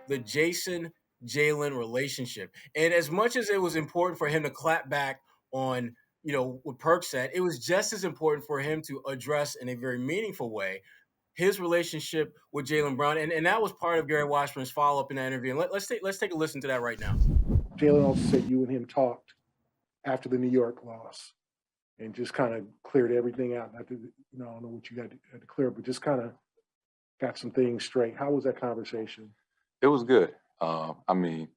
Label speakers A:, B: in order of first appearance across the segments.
A: the Jayson Jaylen relationship. And as much as it was important for him to clap back on, what Perk said, it was just as important for him to address in a very meaningful way his relationship with Jaylen Brown. And that was part of Gary Washburn's follow up in that interview. And let's take a listen to that right now.
B: Jaylen also said you and him talked after the New York loss and just kind of cleared everything out. I don't know what you had to clear, but just kind of got some things straight. How was that conversation?
C: It was good. I mean,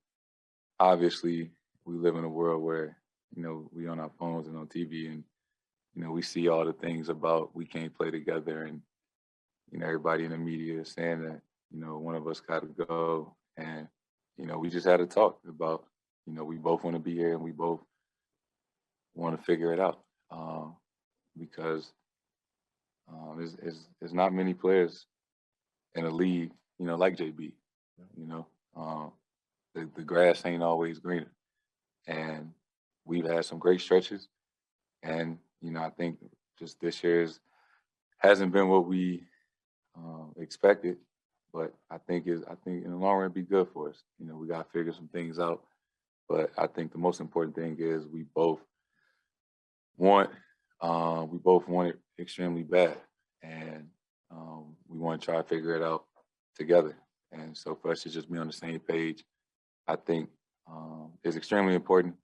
C: obviously, we live in a world where, we on our phones and on TV and, we see all the things about we can't play together. And, everybody in the media is saying that, one of us got to go. And, we just had a talk about, we both want to be here and we both want to figure it out. Because there's not many players in a league, like JB. The grass ain't always greener, and we've had some great stretches. And I think just this year's hasn't been what we expected, but I think in the long run it'd be good for us. We got to figure some things out, but I think the most important thing is we both want it extremely bad, and we want to try to figure it out together. And so for us to just be on the same page, I think is extremely important,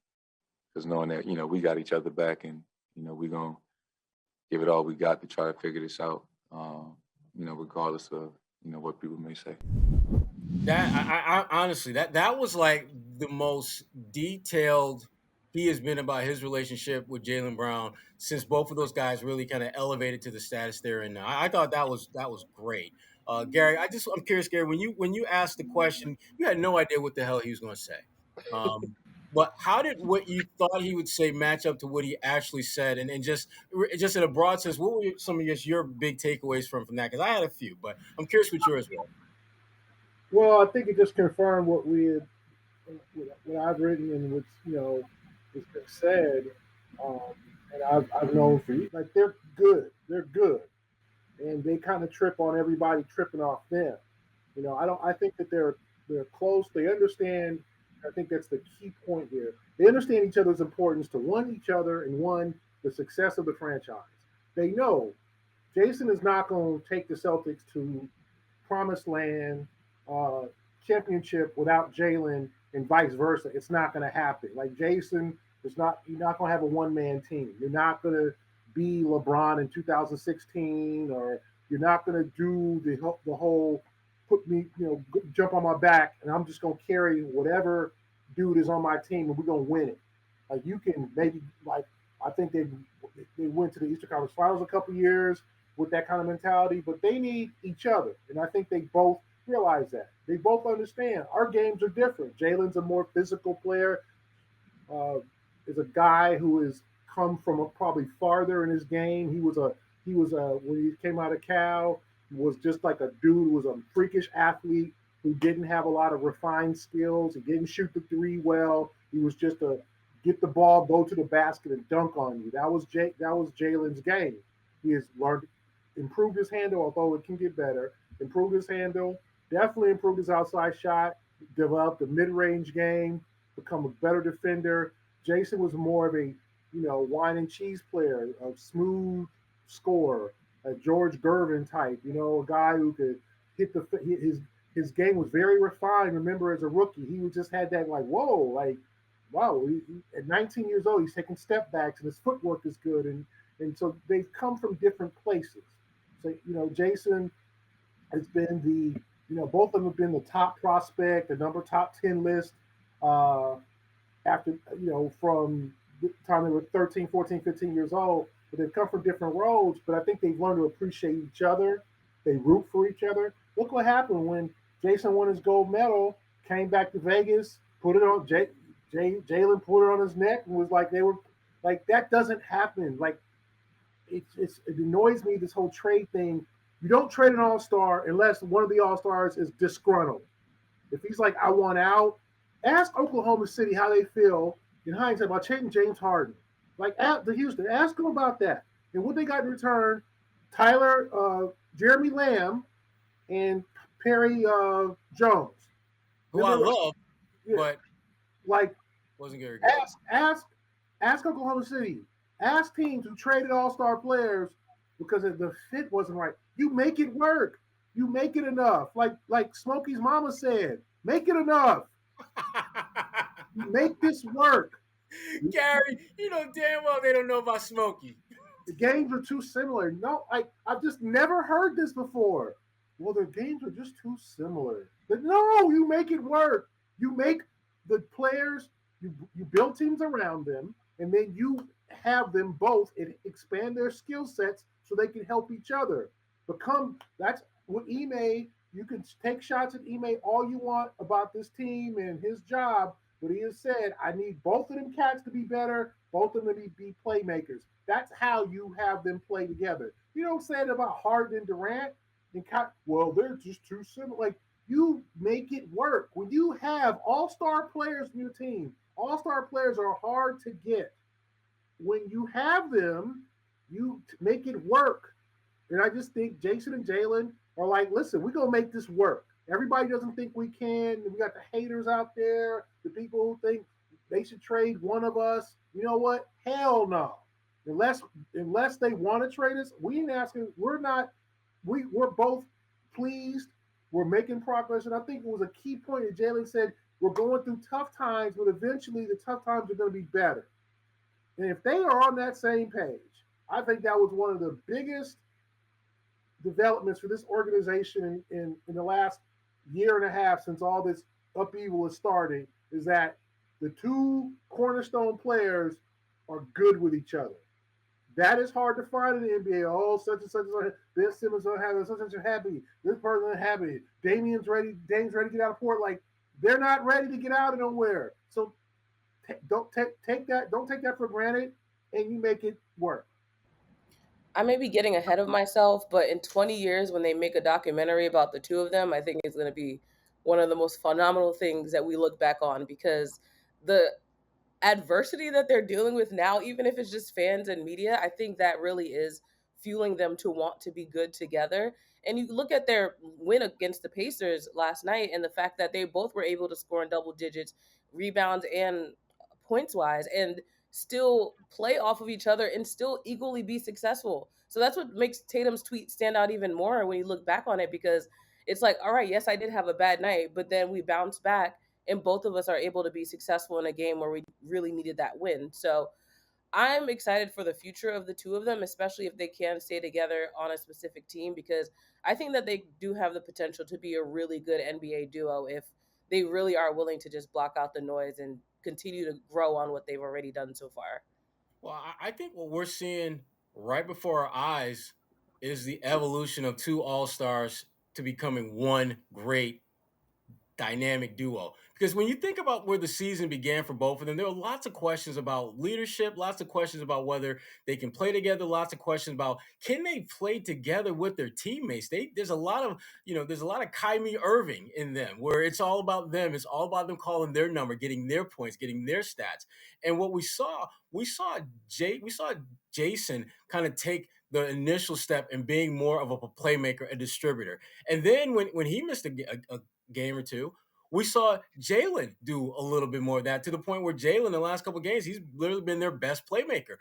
C: because knowing that, we got each other back and, we're going to give it all we got to try to figure this out, regardless of, what people may say.
A: That I honestly, that was like the most detailed he has been about his relationship with Jaylen Brown since both of those guys really kind of elevated to the status they're in now. I thought that was great. Gary, I'm curious, Gary, when you asked the question, you had no idea what the hell he was going to say. But how did what you thought he would say match up to what he actually said? And just in a broad sense, what were some of your big takeaways from that? Because I had a few, but I'm curious what yours were.
B: Well, I think it just confirmed what I've written and what's has been said, um, and I've known for years. Like they're good, and they kind of trip on everybody tripping off them. I think that they're close. They understand. I think that's the key point here. They understand each other's importance to one each other and one the success of the franchise. They know Jayson is not going to take the Celtics to promised land, uh, championship without Jaylen, and vice versa. It's not going to happen. Like Jayson is not. You're not going to have a one man team. You're not going to be LeBron in 2016, or you're not going to do the whole put me, jump on my back, and I'm just going to carry whatever dude is on my team, and we're going to win it. Like you can maybe like I think they went to the Eastern Conference Finals a couple years with that kind of mentality, but they need each other, and I think they both realize that. They both understand our games are different. Jaylen's a more physical player. Uh, is a guy who has come from probably farther in his game. He was a when he came out of Cal, he was just like a dude who was a freakish athlete who didn't have a lot of refined skills. He didn't shoot the three well. He was just a get the ball, go to the basket, and dunk on you. That was Jaylen's game. He has learned, improved his handle, although it can get better. Improved his handle, definitely improved his outside shot, developed a mid-range game, become a better defender. Jayson was more of a, wine and cheese player, a smooth scorer, a George Gervin type, a guy who could his game was very refined. Remember, as a rookie, he just had that like, whoa, like, wow. At 19 years old, he's taking step backs and his footwork is good, and so they've come from different places. So Jayson has been both of them have been the top prospect, the number top 10 list after, from the time they were 13, 14, 15 years old. But they've come from different roads, but I think they've learned to appreciate each other. They root for each other. Look what happened when Jayson won his gold medal, came back to Vegas, put it on Jaylen put it on his neck and was like, they were like, that doesn't happen. Like it annoys me, this whole trade thing. You don't trade an all-star unless one of the all-stars is disgruntled. If he's like, I want out, ask Oklahoma City how they feel in hindsight about trading James Harden. Like at the Houston, ask them about that. And what they got in return, Jeremy Lamb, and Perry Jones.
A: who I
B: Remember,
A: love,
B: yeah,
A: but
B: like
A: wasn't very good.
B: ask Oklahoma City, ask teams who traded all-star players because the fit wasn't right. You make it work. You make it enough. Like Smokey's mama said, make it enough. You make this work.
A: Gary, you know damn well they don't know about Smokey.
B: The games are too similar. No, I've just never heard this before. Well, the games are just too similar. But no, you make it work. You make the players, you build teams around them, and then you have them both expand their skill sets so they can help each other. That's what Ime. You can take shots at Ime all you want about this team and his job, but he has said, I need both of them cats to be better, both of them to be playmakers. That's how you have them play together. You don't say it about Harden and Durant. Well, they're just too similar. Like, you make it work. When you have all-star players in your team, all-star players are hard to get. When you have them, you make it work. And I just think Jayson and Jaylen are like, listen, we're gonna make this work. Everybody doesn't think we can. We got the haters out there, the people who think they should trade one of us. You know what? Hell no. Unless they want to trade us, we ain't asking. We're not. We're both pleased. We're making progress, and I think it was a key point that Jaylen said. We're going through tough times, but eventually the tough times are going to be better. And if they are on that same page, I think that was one of the biggest developments for this organization in the last year and a half since all this upheaval is starting is that the two cornerstone players are good with each other. That is hard to find in the NBA. Oh, such and such and such. This Simmons unhappy. Such and such happy. This person unhappy. Damian's ready. Dame's ready to get out of port. Like, they're not ready to get out of nowhere. So don't take that. Don't take that for granted, and you make it work.
D: I may be getting ahead of myself, but in 20 years, when they make a documentary about the two of them, I think it's going to be one of the most phenomenal things that we look back on because the adversity that they're dealing with now, even if it's just fans and media, I think that really is fueling them to want to be good together. And you look at their win against the Pacers last night and the fact that they both were able to score in double digits, rebounds and points wise, and still play off of each other and still equally be successful. So that's what makes Tatum's tweet stand out even more when you look back on it because it's like, all right, yes, I did have a bad night, but then we bounced back and both of us are able to be successful in a game where we really needed that win. So I'm excited for the future of the two of them, especially if they can stay together on a specific team, because I think that they do have the potential to be a really good NBA duo if they really are willing to just block out the noise and continue to grow on what they've already done so far.
A: Well, I think what we're seeing right before our eyes is the evolution of two all stars to becoming one great dynamic duo. Because when you think about where the season began for both of them, there were lots of questions about leadership, lots of questions about whether they can play together, lots of questions about can they play together with their teammates. There's a lot of there's a lot of Kyrie Irving in them, where it's all about them. It's all about them calling their number, getting their points, getting their stats. And what we saw Jayson kind of take the initial step in being more of a playmaker, a distributor. And then when he missed a game or two, we saw Jaylen do a little bit more of that to the point where Jaylen in the last couple of games, he's literally been their best playmaker.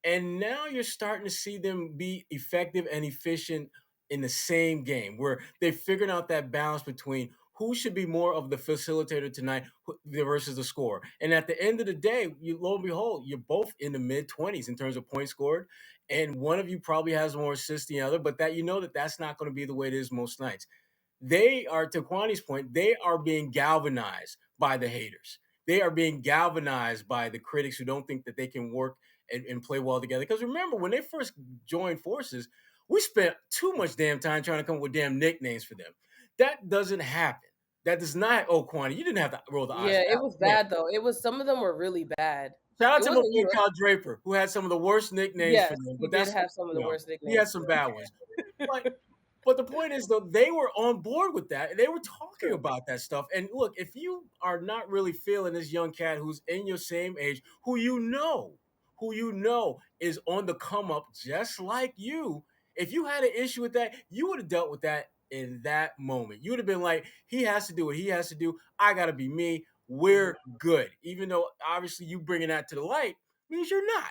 A: And now you're starting to see them be effective and efficient in the same game where they've figured out that balance between who should be more of the facilitator tonight versus the scorer. And at the end of the day, lo and behold, you're both in the mid 20s in terms of points scored. And one of you probably has more assists than the other, but that's not going to be the way it is most nights. They are, to Kwani's point, they are being galvanized by the haters. They are being galvanized by the critics who don't think that they can work and play well together. Because remember, when they first joined forces, we spent too much damn time trying to come up with damn nicknames for them. That doesn't happen. That does not. Oh, Kwani, you didn't have to roll the eyes.
D: Yeah, it was bad though. It was some of them were really bad.
A: Shout out
D: It
A: to my
D: wasn't
A: boy
D: you.
A: Kyle Draper, who had some of the worst nicknames for
D: Yes,
A: them.
D: he
A: But
D: did
A: that's
D: have some of the worst
A: he had
D: nicknames.
A: some bad ones. But but the point is, though, they were on board with that. And they were talking about that stuff. And look, if you are not really feeling this young cat who's in your same age, who you know is on the come up just like you, if you had an issue with that, you would have dealt with that in that moment. You would have been like, he has to do what he has to do. I got to be me. We're good. Even though obviously you bringing that to the light means you're not.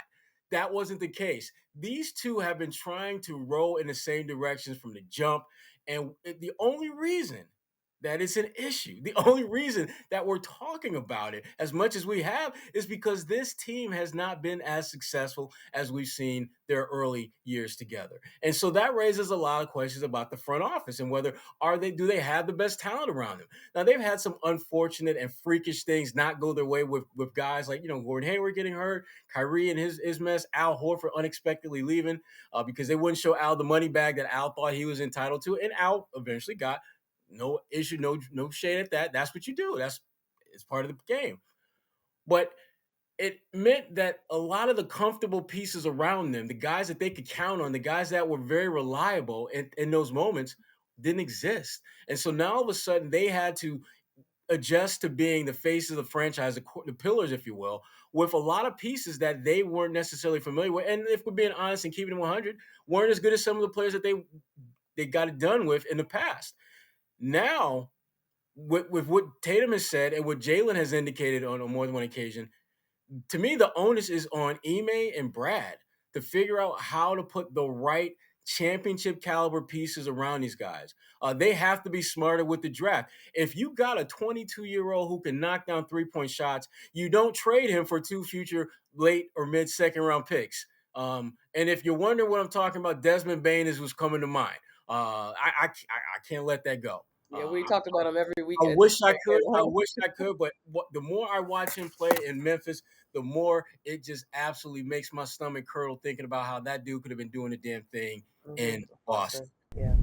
A: That wasn't the case. These two have been trying to roll in the same directions from the jump. And the only reason that it's an issue, the only reason that we're talking about it as much as we have, is because this team has not been as successful as we've seen their early years together. And so that raises a lot of questions about the front office and whether do they have the best talent around them. Now, they've had some unfortunate and freakish things not go their way with guys like, Gordon Hayward getting hurt, Kyrie and his mess, Al Horford unexpectedly leaving because they wouldn't show Al the money bag that Al thought he was entitled to, and Al eventually got. No issue, no shade at that. That's what you do. It's part of the game. But it meant that a lot of the comfortable pieces around them, the guys that they could count on, the guys that were very reliable in those moments, didn't exist. And so now all of a sudden they had to adjust to being the face of the franchise, the pillars, if you will, with a lot of pieces that they weren't necessarily familiar with. And if we're being honest and keeping it 100, weren't as good as some of the players that they got it done with in the past. Now, with what Tatum has said and what Jaylen has indicated on more than one occasion, to me, the onus is on Ime and Brad to figure out how to put the right championship caliber pieces around these guys. They have to be smarter with the draft. If you got a 22-year-old who can knock down 3-point shots, you don't trade him for 2 future late or mid second round picks. And if you're wondering what I'm talking about, Desmond Bane is who's coming to mind. I can't let that go.
D: Yeah, we talked about him every week.
A: I wish I could, but the more I watch him play in Memphis, the more it just absolutely makes my stomach curdle thinking about how that dude could have been doing the damn thing in Boston.
D: Yeah.